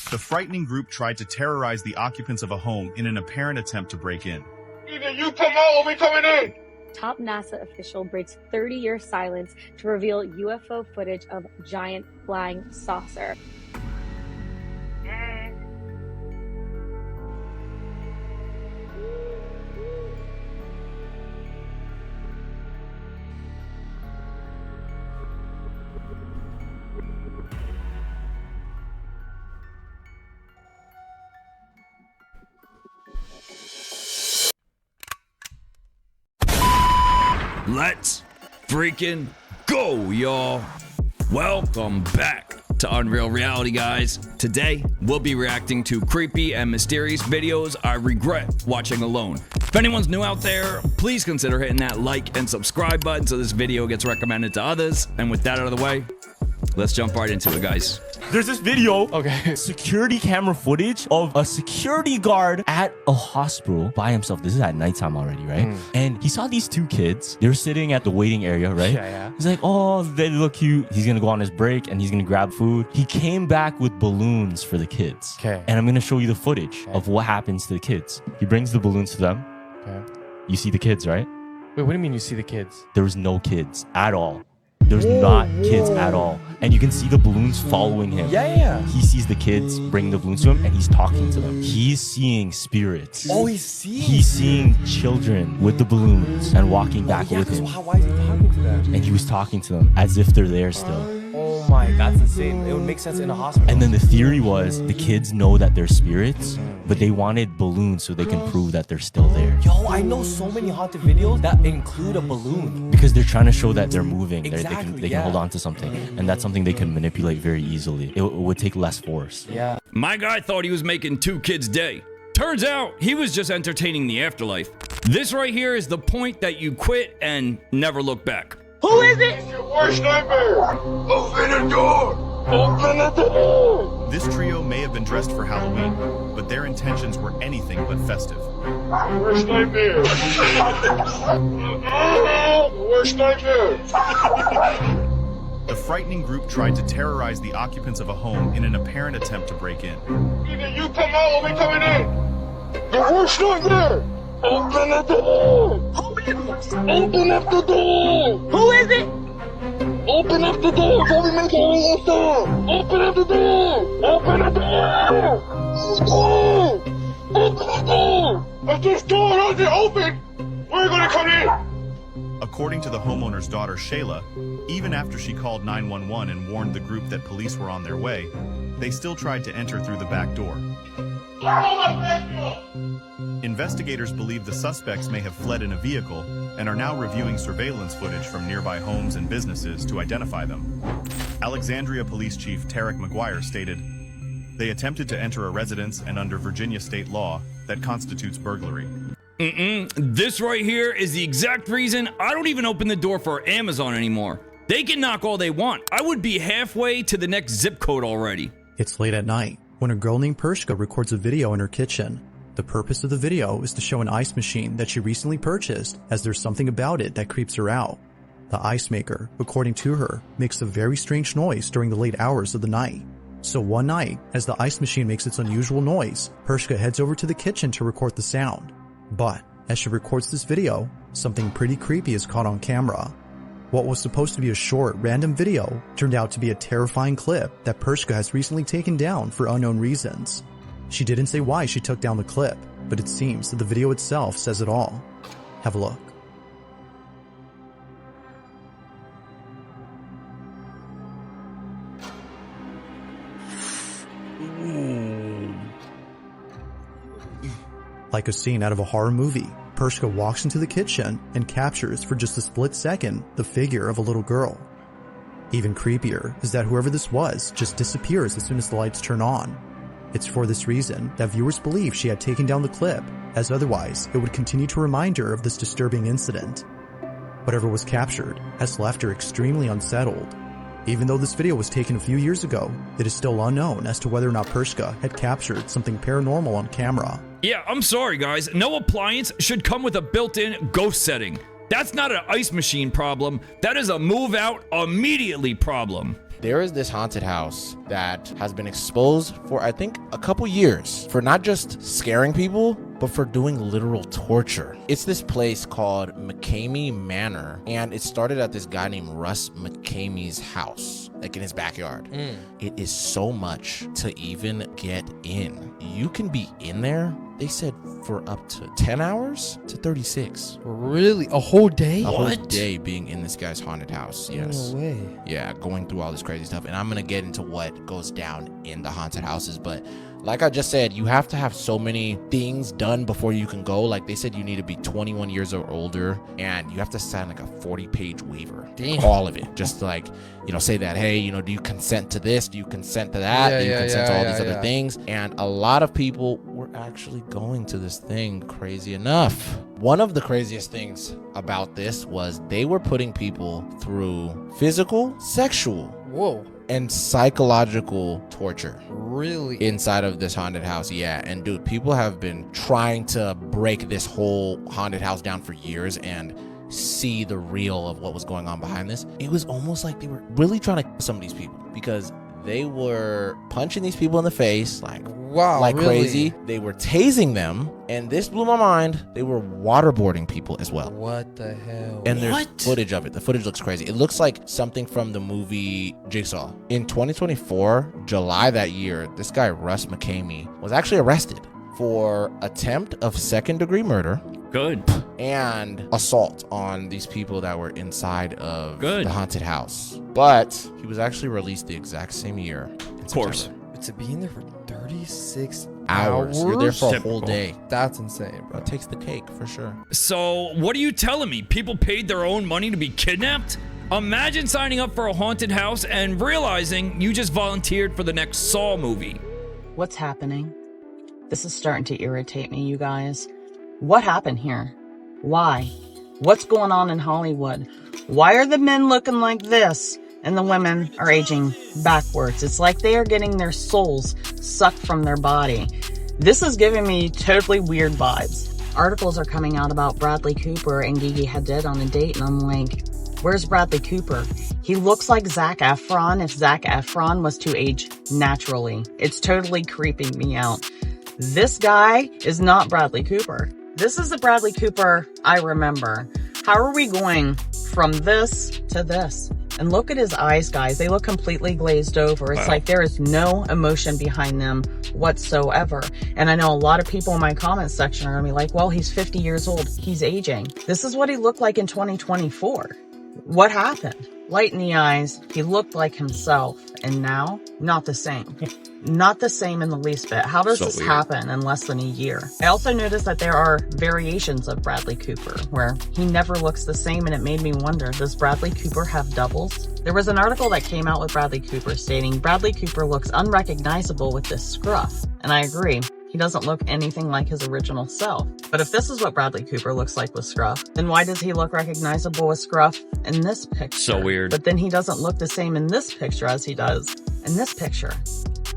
The frightening group tried to terrorize the occupants of a home in an apparent attempt to break in. Either you come out or we coming in! Top NASA official breaks 30-year silence to reveal UFO footage of giant flying saucer. Let's freaking go, y'all. Welcome back to Unreal Reality, guys. Today, we'll be reacting to creepy and mysterious videos I regret watching alone. If anyone's new out there, please consider hitting that like and subscribe button so this video gets recommended to others. And with that out of the way, let's jump right into it, guys. There's this video, Okay. security camera footage of a security guard at a hospital by himself. This is at nighttime already, right? And he saw these two kids. They were sitting at the waiting area, right? Yeah. He's like, oh, they look cute. He's gonna go on his break and he's gonna grab food. He came back with balloons for the kids. Okay. And I'm gonna show you the footage of what happens to the kids. He brings the balloons to them. Okay. You see the kids, right? Wait, what do you mean you see the kids? There was no kids at all. There's not kids at all. And you can see the balloons following him. Yeah. He sees the kids bring the balloons to him and he's talking to them. He's seeing spirits. Oh, he's seeing. He's seeing children with the balloons and walking back with him. Why is he talking to them? And he was talking to them as if they're there still. Oh my, that's insane. It would make sense in a hospital. And then the theory was the kids know that they're spirits, but they wanted balloons so they can prove that they're still there. Yo, I know so many haunted videos that include a balloon. Because they're trying to show that they're moving. Exactly, They can hold on to something. And that's something they can manipulate very easily. It would take less force. Yeah. My guy thought he was making 2 kids' day. Turns out he was just entertaining the afterlife. This right here is the point that you quit and never look back. Who is it? It's your worst nightmare! Open the door! Open the door! This trio may have been dressed for Halloween, but their intentions were anything but festive. Worst nightmare! Worst nightmare! The frightening group tried to terrorize the occupants of a home in an apparent attempt to break in. Either you come out or we coming in! The worst nightmare! Open the door! Open up the door! Who is it? Open up the door before we make our way inside! Open up the door! Open up the door! Open the door! If this door doesn't open, we're gonna come in! According to the homeowner's daughter, Shayla, even after she called 911 and warned the group that police were on their way, they still tried to enter through the back door. Investigators believe the suspects may have fled in a vehicle and are now reviewing surveillance footage from nearby homes and businesses to identify them. Alexandria Police Chief Tarek McGuire stated, "They attempted to enter a residence and under Virginia state law, that constitutes burglary." This right here is the exact reason I don't even open the door for Amazon anymore. They can knock all they want. I would be halfway to the next zip code already. It's late at night when a girl named Pershka records a video in her kitchen. The purpose of the video is to show an ice machine that she recently purchased, as there's something about it that creeps her out. The ice maker, according to her, makes a very strange noise during the late hours of the night. So one night, as the ice machine makes its unusual noise, Pershka heads over to the kitchen to record the sound. But as she records this video, something pretty creepy is caught on camera. What was supposed to be a short, random video turned out to be a terrifying clip that Pershka has recently taken down for unknown reasons. She didn't say why she took down the clip, but it seems that the video itself says it all. Have a look. Like a scene out of a horror movie, Pershka walks into the kitchen and captures for just a split second the figure of a little girl. Even creepier is that whoever this was just disappears as soon as the lights turn on. It's for this reason that viewers believe she had taken down the clip, as otherwise it would continue to remind her of this disturbing incident. Whatever was captured has left her extremely unsettled. Even though this video was taken a few years ago, it is still unknown as to whether or not Pershka had captured something paranormal on camera. Yeah, I'm sorry, guys. No appliance should come with a built-in ghost setting. That's not an ice machine problem. That is a move out immediately problem. There is this haunted house that has been exposed for, I think, a couple years for not just scaring people, but for doing literal torture. It's this place called McCamey Manor, and it started at this guy named Russ McCamey's house, like in his backyard. It is so much to even get in. You can be in there, they said, for up to 10 hours to 36. Really? A whole day? A whole day being in this guy's haunted house. Yes. No way. Yeah, going through all this crazy stuff. And I'm going to get into what goes down in the haunted houses. But like I just said, you have to have so many things done before you can go. Like they said, you need to be 21 years or older, and you have to sign like a 40-page waiver. Damn. All of it. Just to, like, you know, say that, hey, you know, do you consent to this? Do you consent to that? Do you consent to all these other things? And a lot of people were actually going to this thing, crazy enough. One of the craziest things about this was they were putting people through physical, sexual, and psychological torture. Really? Inside of this haunted house. Yeah. And dude, people have been trying to break this whole haunted house down for years and see the real of what was going on behind this. It was almost like they were really trying to kill some of these people, because they were punching these people in the face like really? crazy. They were tasing them, and this blew my mind. They were waterboarding people as well. What the hell? And there's footage of it. The footage looks crazy. It looks like something from the movie Jigsaw. In 2024, July that year, this guy Russ McCamey was actually arrested for attempt of second-degree murder. Good. And assault on these people that were inside of the haunted house. But he was actually released the exact same year. Of course. But to be in there for 36 hours. You're there for a whole day. That's insane, bro. It takes the cake for sure. So what are you telling me? People paid their own money to be kidnapped? Imagine signing up for a haunted house and realizing you just volunteered for the next Saw movie. What's happening? This is starting to irritate me, you guys. What happened here? Why? What's going on in Hollywood? Why are the men looking like this and the women are aging backwards? It's like they are getting their souls sucked from their body. This is giving me totally weird vibes. Articles are coming out about Bradley Cooper and Gigi Hadid on a date, and I'm like, where's Bradley Cooper? He looks like Zac Efron if Zac Efron was to age naturally. It's totally creeping me out. This guy is not Bradley Cooper. This is the Bradley Cooper I remember. How are we going from this to this? And look at his eyes, guys. They look completely glazed over. It's like there is no emotion behind them whatsoever. And I know a lot of people in my comment section are going to be like, well, he's 50 years old. He's aging. This is what he looked like in 2024. What happened? Light in the eyes. He looked like himself. And now, not the same. Not the same in the least bit. How does this happen in less than a year? I also noticed that there are variations of Bradley Cooper where he never looks the same, and it made me wonder, does Bradley Cooper have doubles? There was an article that came out with Bradley Cooper stating Bradley Cooper looks unrecognizable with this scruff. And I agree. He doesn't look anything like his original self. But if this is what Bradley Cooper looks like with scruff, then why does he look recognizable with scruff in this picture? So weird. But then he doesn't look the same in this picture as he does in this picture.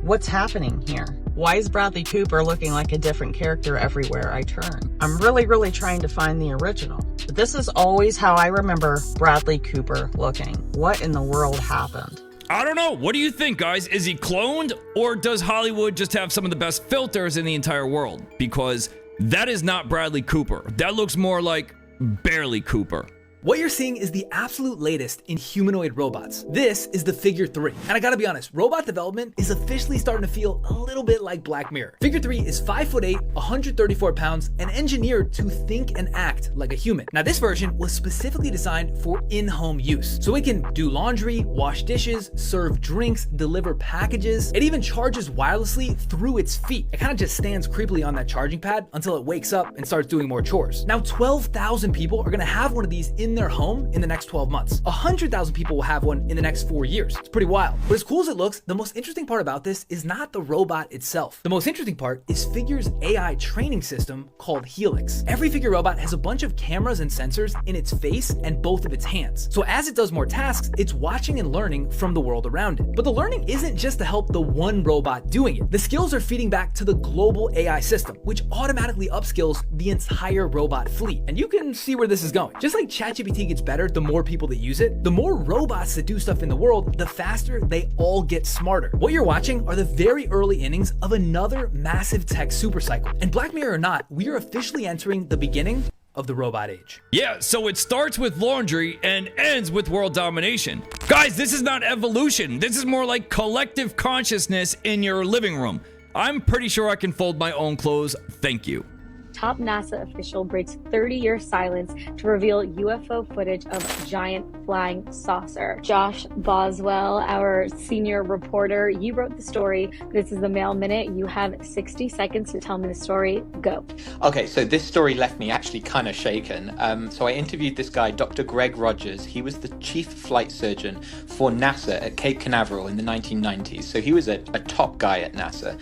What's happening here? Why is Bradley Cooper looking like a different character everywhere I turn? I'm really trying to find the original. But this is always how I remember Bradley Cooper looking. What in the world happened? I don't know. What do you think, guys? Is he cloned, or does Hollywood just have some of the best filters in the entire world? Because that is not Bradley Cooper. That looks more like Barely Cooper. What you're seeing is the absolute latest in humanoid robots. This is the Figure 3. And I gotta be honest, robot development is officially starting to feel a little bit like Black Mirror. Figure 3 is 5'8", 134 pounds, and engineered to think and act like a human. Now this version was specifically designed for in-home use. So it can do laundry, wash dishes, serve drinks, deliver packages. It even charges wirelessly through its feet. It kind of just stands creepily on that charging pad until it wakes up and starts doing more chores. Now 12,000 people are gonna have one of these in their home in the next 12 months. 100,000 people will have one in the next 4 years. It's pretty wild. But as cool as it looks, the most interesting part about this is not the robot itself. The most interesting part is Figure's AI training system called Helix. Every Figure robot has a bunch of cameras and sensors in its face and both of its hands. So as it does more tasks, it's watching and learning from the world around it. But the learning isn't just to help the one robot doing it. The skills are feeding back to the global AI system, which automatically upskills the entire robot fleet. And you can see where this is going. Just like ChatGPT ChatGPT gets better, the more people that use it, the more robots that do stuff in the world, the faster they all get smarter. What you're watching are the very early innings of another massive tech supercycle. And Black Mirror or not, we are officially entering the beginning of the robot age. Yeah, so it starts with laundry and ends with world domination. Guys, this is not evolution. This is more like collective consciousness in your living room. I'm pretty sure I can fold my own clothes. Thank you. Top NASA official breaks 30-year silence to reveal UFO footage of giant flying saucer. Josh Boswell, our senior reporter, you wrote the story. This is the Mail Minute. You have 60 seconds to tell me the story. Go. Okay, so this story left me actually kind of shaken. So I interviewed this guy, Dr. Greg Rogers. He was the chief flight surgeon for NASA at Cape Canaveral in the 1990s. So he was a top guy at NASA.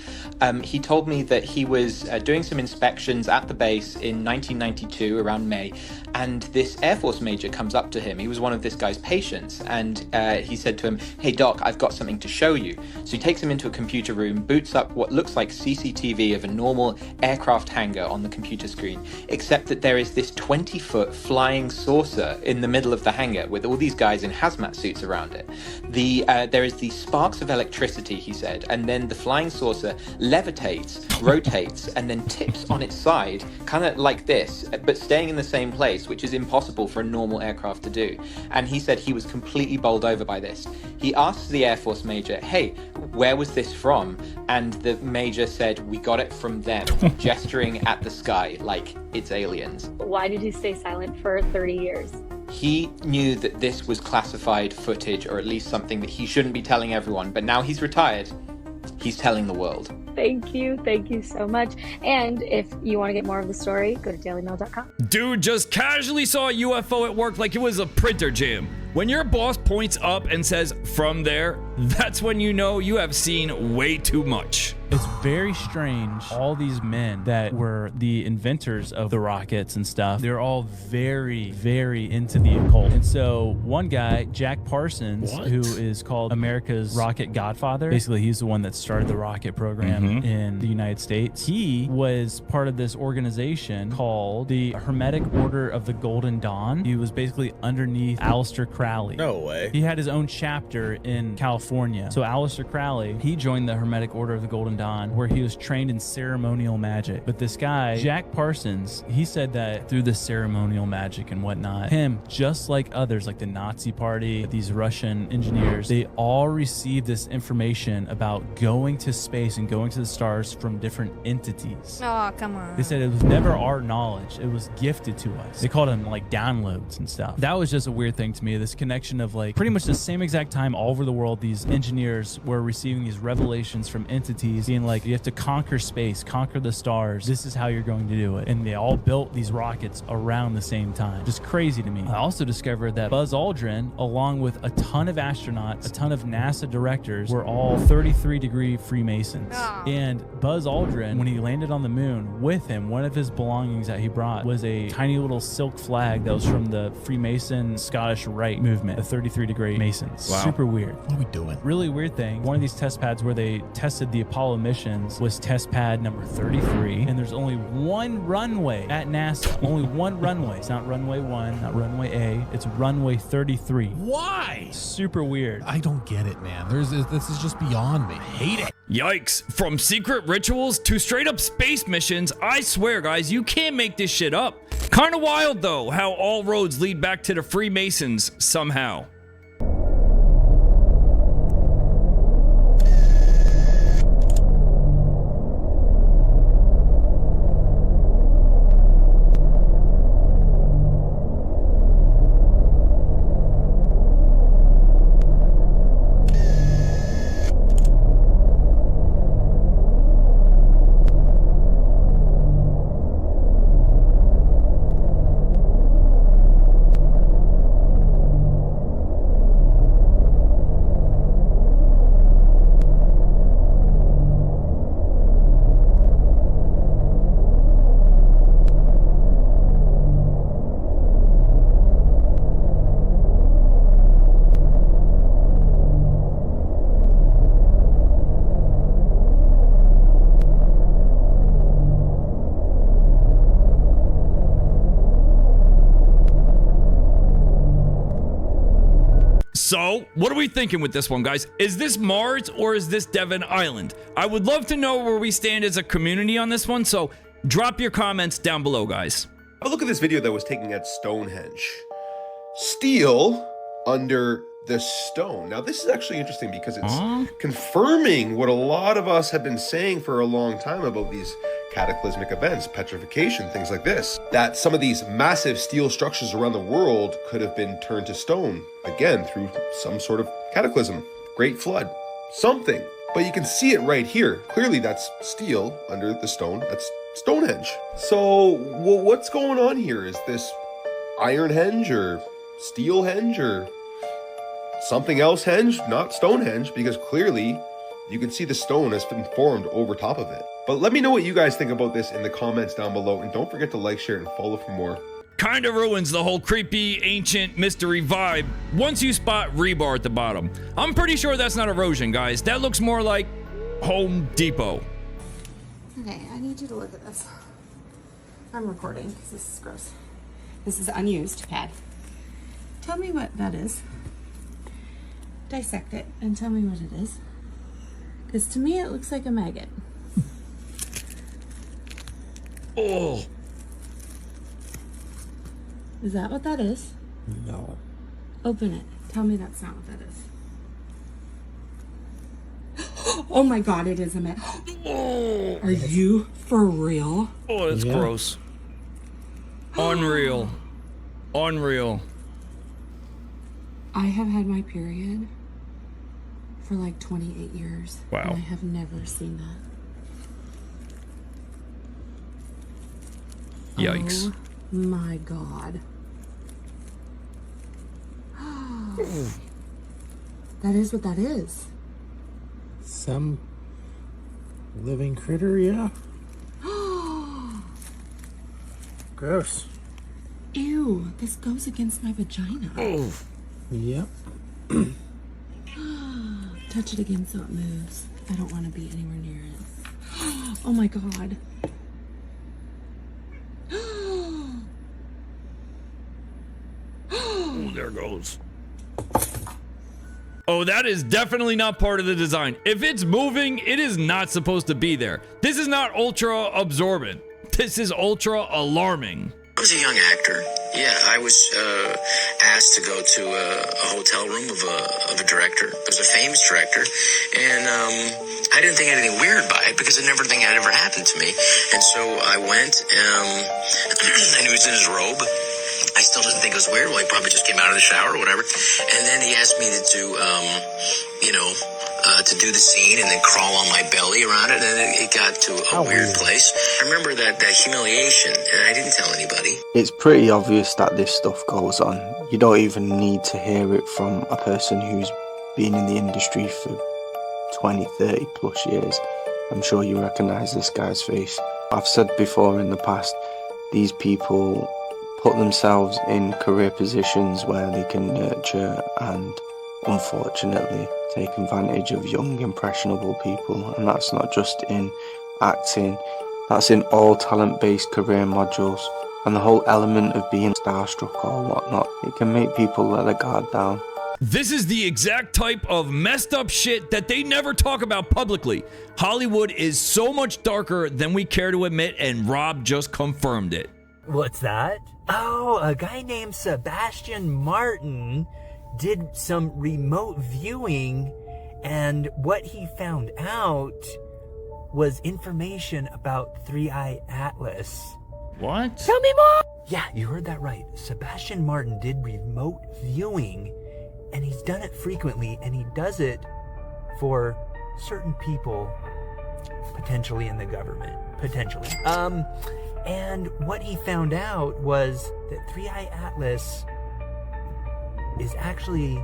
He told me that he was doing some inspections at the base in 1992 around May, and this Air Force major comes up to him. He was one of this guy's patients, and he said to him, "Hey doc, I've got something to show you." So he takes him into a computer room, boots up what looks like CCTV of a normal aircraft hangar on the computer screen, except that there is this 20-foot flying saucer in the middle of the hangar with all these guys in hazmat suits around it. There is these sparks of electricity, he said, and then the flying saucer levitates, rotates, and then tips on its side, kind of like this, but staying in the same place, which is impossible for a normal aircraft to do. And he said he was completely bowled over by this. He asked the Air Force major, "Hey, where was this from?" And the major said, "We got it from them," gesturing at the sky like it's aliens. Why did he stay silent for 30 years? He knew that this was classified footage, or at least something that he shouldn't be telling everyone, but now he's retired. He's telling the world. Thank you so much. And if you want to get more of the story, go to dailymail.com. Dude just casually saw a UFO at work like it was a printer jam. When your boss points up and says, "From there," that's when you know you have seen way too much. It's very strange. All these men that were the inventors of the rockets and stuff, they're all very, very into the occult. And so one guy, Jack Parsons, who is called America's rocket godfather, basically he's the one that started the rocket program in the United States. He was part of this organization called the Hermetic Order of the Golden Dawn. He was basically underneath Aleister Crowley. No way. He had his own chapter in California. So Aleister Crowley, he joined the Hermetic Order of the Golden Dawn, where he was trained in ceremonial magic. But this guy, Jack Parsons, he said that through the ceremonial magic and whatnot, him, just like others, like the Nazi Party, these Russian engineers, they all received this information about going to space and going to the stars from different entities. Oh, come on. They said it was never our knowledge. It was gifted to us. They called them like downloads and stuff. That was just a weird thing to me. This connection of like pretty much the same exact time all over the world, these engineers were receiving these revelations from entities being like, you have to conquer space, conquer the stars. This is how you're going to do it. And they all built these rockets around the same time. Just crazy to me. I also discovered that Buzz Aldrin, along with a ton of astronauts, a ton of NASA directors, were all 33-degree Freemasons. And Buzz Aldrin, when he landed on the moon, with him, one of his belongings that he brought was a tiny little silk flag that was from the Freemason Scottish Rite movement, the 33-degree Masons. Wow. Super weird. What are we doing? Really weird thing. One of these test pads where they tested the Apollo missions was test pad number 33, and there's only one runway at NASA. Only one runway. It's not runway 1, not runway A. It's runway 33. Why? Super weird. I don't get it, man. This is just beyond me. I hate it. Yikes. From secret rituals to straight up space missions, I swear, guys, you can't make this shit up. Kind of wild, though, how all roads lead back to the Freemasons somehow. So, what are we thinking with this one, guys? Is this Mars or is this Devon Island? I would love to know where we stand as a community on this one, so drop your comments down below, guys. A look at this video that was taken at Stonehenge. Steel under the stone. Now, this is actually interesting because it's confirming what a lot of us have been saying for a long time about these cataclysmic events, petrification, things like this, that some of these massive steel structures around the world could have been turned to stone, again, through some sort of cataclysm, great flood, something. But you can see it right here. Clearly, that's steel under the stone. That's Stonehenge. So, what's going on here? Is this Ironhenge or Steelhenge or something else henge? Not Stonehenge, because clearly you can see the stone has been formed over top of it. But let me know what you guys think about this in the comments down below, and don't forget to like, share, and follow for more. Kinda ruins the whole creepy, ancient mystery vibe once you spot rebar at the bottom. I'm pretty sure that's not erosion, guys. That looks more like Home Depot. Okay, I need you to look at this. I'm recording because this is gross. This is unused pad. Tell me what that is. Dissect it and tell me what it is. Because to me it looks like a maggot. Oh. Is that what that is? No. Open it. Tell me that's not what that is. Oh my god, it is a maggot. Oh. Are you for real? Oh, that's gross. Unreal. Unreal. I have had my period for like 28 years. Wow. And I have never seen that. Yikes. Oh my god. That is what that is. Some living critter, yeah. Gross. Ew, this goes against my vagina. Oh. Yep. Touch it again so it moves. I don't want to be anywhere near it. Oh my god. Oh, there goes. Oh, that is definitely not part of the design. If it's moving, it is not supposed to be there. This is not ultra absorbent. This is ultra alarming. I was a young actor. Yeah, I was asked to go to a hotel room of a director. It was a famous director, and I didn't think anything weird by it because I never think it ever happened to me. And so I went, and he was in his robe. I still didn't think it was weird. Well, he probably just came out of the shower or whatever. And then he asked me to do, to do the scene and then crawl on my belly around it. And then it got to a weird place. I remember that humiliation, and I didn't tell anybody. It's pretty obvious that this stuff goes on. You don't even need to hear it from a person who's been in the industry for 20, 30 plus years. I'm sure you recognize this guy's face. I've said before in the past, these people put themselves in career positions where they can nurture and, unfortunately, take advantage of young, impressionable people. And that's not just in acting, that's in all talent-based career modules. And the whole element of being starstruck or whatnot, it can make people let their guard down. This is the exact type of messed up shit that they never talk about publicly. Hollywood is so much darker than we care to admit, and Rob just confirmed it. What's that? Oh, a guy named Sebastian Martin did some remote viewing, and what he found out was information about 3-Eye Atlas. What? Tell me more! Yeah, you heard that right. Sebastian Martin did remote viewing, and he's done it frequently, and he does it for certain people, potentially in the government. Potentially. And what he found out was that 3-Eye Atlas is actually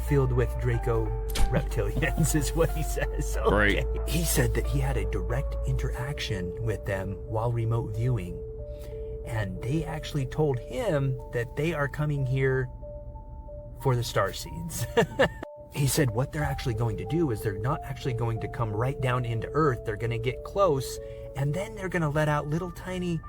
filled with Draco reptilians, is what he says. Okay. Right. He said that he had a direct interaction with them while remote viewing, and they actually told him that they are coming here for the starseeds. He said what they're actually going to do is they're not actually going to come right down into Earth. They're going to get close, and then they're going to let out little tiny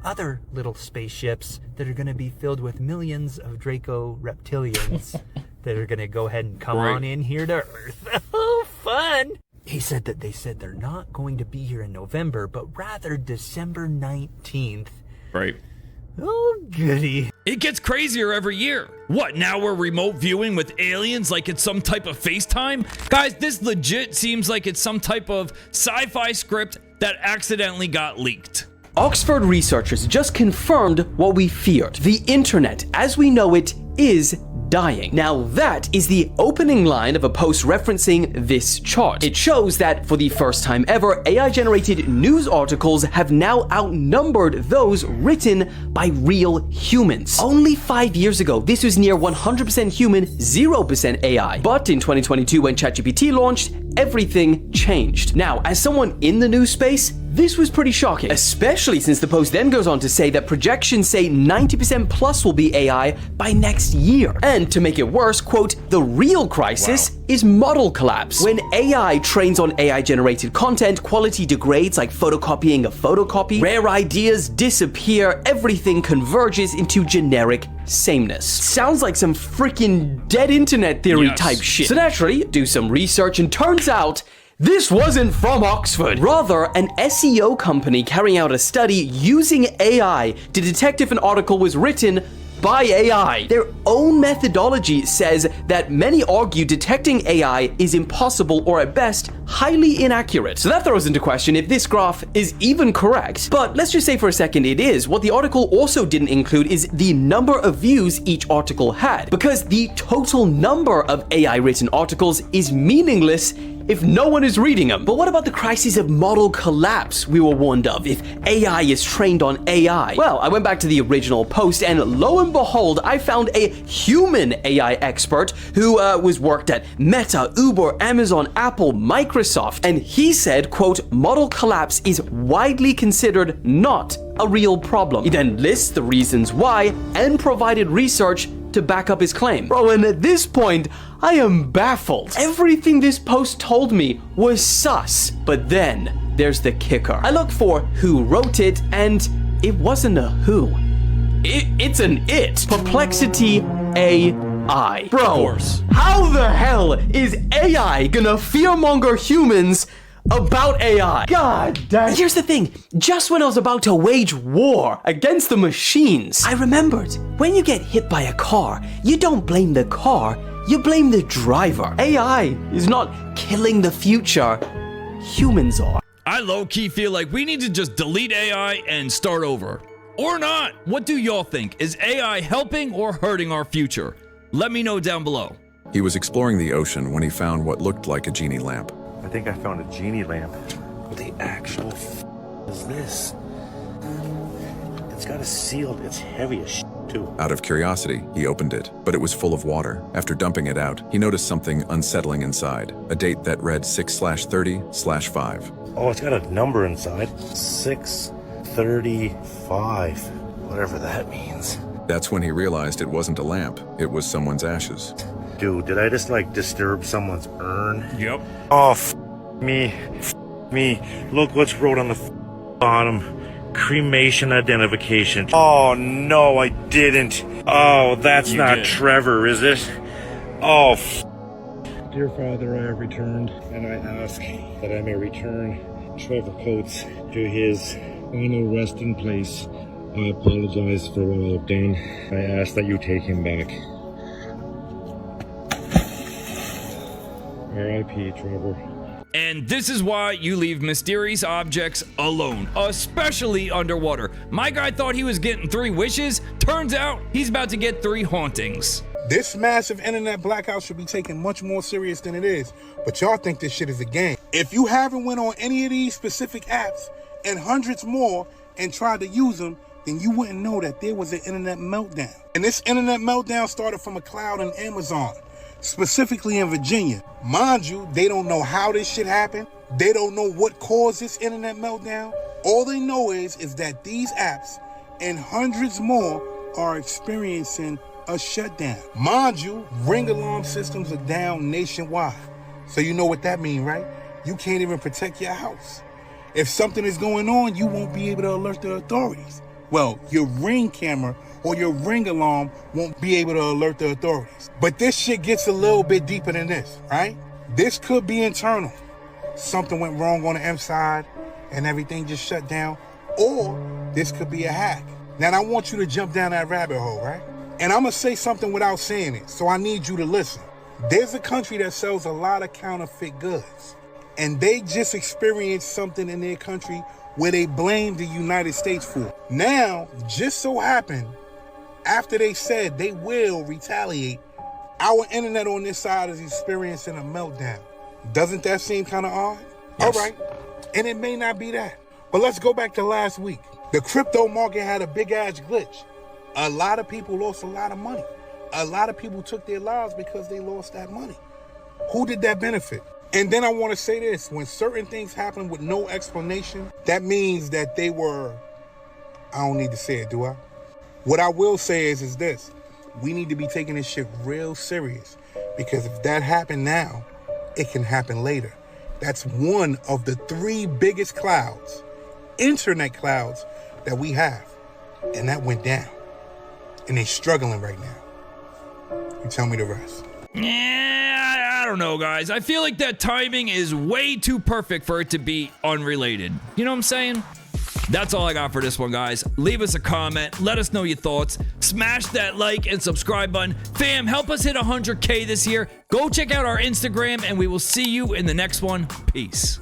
other little spaceships that are going to be filled with millions of Draco reptilians that are going to go ahead and come on in here to Earth. Oh, fun. He said that they said they're not going to be here in November, but rather December 19th. Right. Oh, goody. It gets crazier every year. What, now we're remote viewing with aliens like it's some type of FaceTime? Guys, this legit seems like it's some type of sci-fi script that accidentally got leaked. Oxford researchers just confirmed what we feared. The internet, as we know it, is dying. Now that is the opening line of a post referencing this chart. It shows that for the first time ever, AI-generated news articles have now outnumbered those written by real humans. Only 5 years ago, this was near 100% human, 0% AI. But in 2022, when ChatGPT launched, everything changed. Now, as someone in the news space, this was pretty shocking, especially since the post then goes on to say that projections say 90% plus will be AI by next year. And to make it worse, quote, the real crisis is model collapse. When AI trains on AI-generated content, quality degrades like photocopying a photocopy, rare ideas disappear, everything converges into generic sameness. Sounds like some freaking dead internet theory type shit. So naturally, do some research and turns out this wasn't from Oxford. Rather, an SEO company carrying out a study using AI to detect if an article was written by AI. Their own methodology says that many argue detecting AI is impossible or at best highly inaccurate. So that throws into question if this graph is even correct. But let's just say for a second it is. What the article also didn't include is the number of views each article had, because the total number of AI written articles is meaningless if no one is reading them. But what about the crisis of model collapse we were warned of if AI is trained on AI? Well, I went back to the original post and lo and behold, I found a human AI expert who was worked at Meta, Uber, Amazon, Apple, Microsoft. And he said, quote, model collapse is widely considered not a real problem. He then lists the reasons why and provided research to back up his claim. Bro, and at this point, I am baffled. Everything this post told me was sus. But then, there's the kicker. I looked for who wrote it, and it wasn't a who. It's an it. Perplexity AI. Bro, how the hell is AI gonna fearmonger humans about AI? God damn. Here's the thing. Just when I was about to wage war against the machines, I remembered, when you get hit by a car, you don't blame the car, you blame the driver. AI is not killing the future. Humans are. I low-key feel like we need to just delete AI and start over. Or not. What do y'all think? Is AI helping or hurting our future? Let me know down below. He was exploring the ocean when he found what looked like a genie lamp. I think I found a genie lamp. What the actual is this? It's got a seal. It's heavy as too. Out of curiosity, he opened it, but it was full of water. After dumping it out, he noticed something unsettling inside, a date that read 6/30/5. Oh, it's got a number inside. 635. Whatever that means. That's when he realized it wasn't a lamp, it was someone's ashes. Dude, did I just disturb someone's urn? Yep. Oh, me. Look what's wrote on the bottom. Cremation identification. Oh, no, I didn't. Oh, that's you not did. Trevor, is it? Oh, Dear Father, I have returned, and I ask that I may return Trevor Coates to his final resting place. I apologize for what I've done. I ask that you take him back. R.I.P. Trevor. And this is why you leave mysterious objects alone, especially underwater. My guy thought he was getting 3 wishes. Turns out he's about to get 3 hauntings. This massive internet blackout should be taken much more serious than it is, but y'all think this shit is a game. If you haven't went on any of these specific apps and hundreds more and tried to use them, then you wouldn't know that there was an internet meltdown. And this internet meltdown started from a cloud in Amazon, specifically in Virginia. Mind you, they don't know how this shit happened. They don't know what caused this internet meltdown. All they know is that these apps and hundreds more are experiencing a shutdown. Mind you, Ring alarm systems are down nationwide. So you know what that means, right? You can't even protect your house. If something is going on, you won't be able to alert the authorities. Well, your Ring camera or your Ring alarm won't be able to alert the authorities. But this shit gets a little bit deeper than this, right? This could be internal. Something went wrong on the inside and everything just shut down. Or this could be a hack. Now I want you to jump down that rabbit hole, right? And I'm gonna say something without saying it, so I need you to listen. There's a country that sells a lot of counterfeit goods, and they just experienced something in their country where they blamed the United States for. Now, just so happened, after they said they will retaliate, our internet on this side is experiencing a meltdown. Doesn't that seem kind of odd? Yes. All right, and it may not be that. But let's go back to last week. The crypto market had a big ass glitch. A lot of people lost a lot of money. A lot of people took their lives because they lost that money. Who did that benefit? And then I want to say this. When certain things happen with no explanation, that means that they were... I don't need to say it, do I? What I will say is this. We need to be taking this shit real serious. Because if that happened now, it can happen later. That's one of the 3 biggest clouds, internet clouds, that we have. And that went down. And they're struggling right now. You tell me the rest. Yeah, I don't know, guys. I feel like that timing is way too perfect for it to be unrelated. You know what I'm saying? That's all I got for this one, guys. Leave us a comment. Let us know your thoughts. Smash that like and subscribe button. Fam, help us hit 100K this year. Go check out our Instagram, and we will see you in the next one. Peace.